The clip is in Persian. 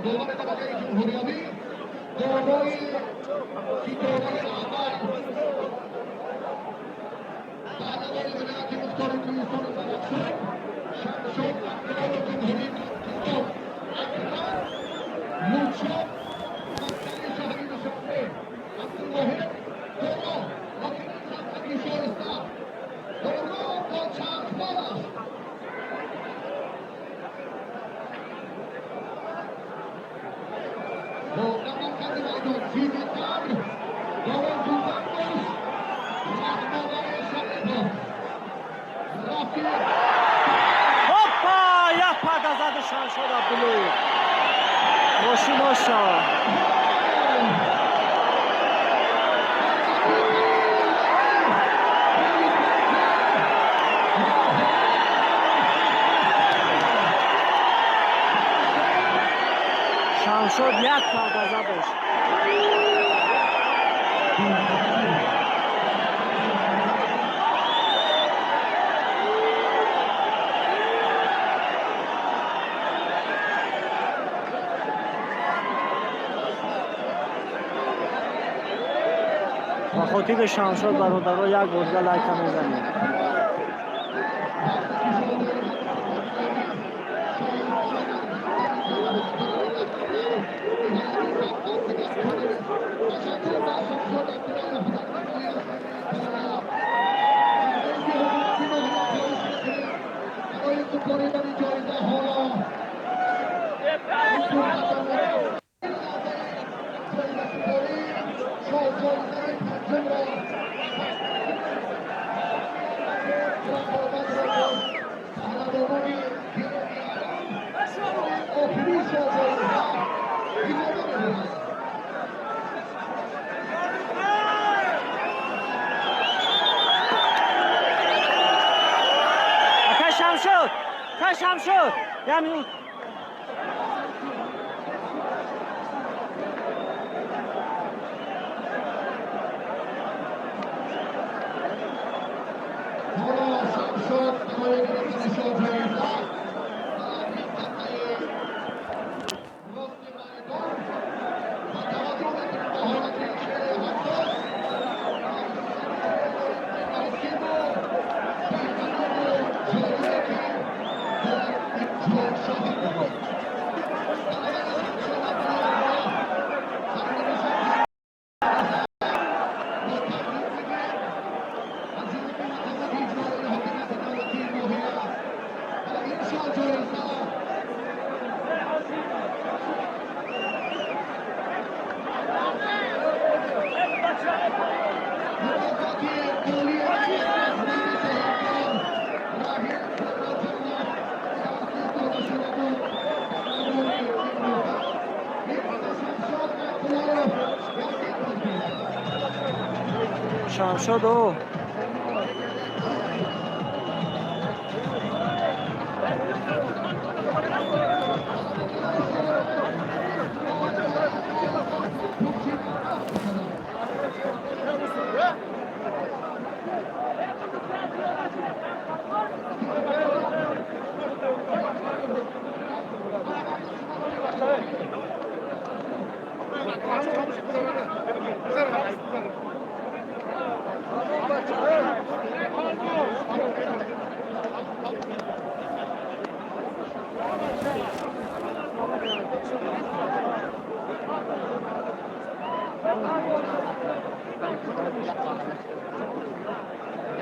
دوباره طبقه جمهوریابی دارای سیطره اول برنامه ولایت مختار کوهستان و بدخشان شمشاد انقلاب جمهوری اسلام اکبر مورچه مقتدی شهید شهره عبدالواحد دورا حاکم سلطنتی شارستان دورا با چرخبار است با عملکرد میدان تیم قبل دورا دوبندوش رهنمای شهرها رفیق هوپا یک پرده زد شمشاد عبدالله ماشا شمشاد یک پرده زدش و خطیب شمشاد برادرها یک بزگه لایکه میزنید. شمشاد یعنی شمشاد و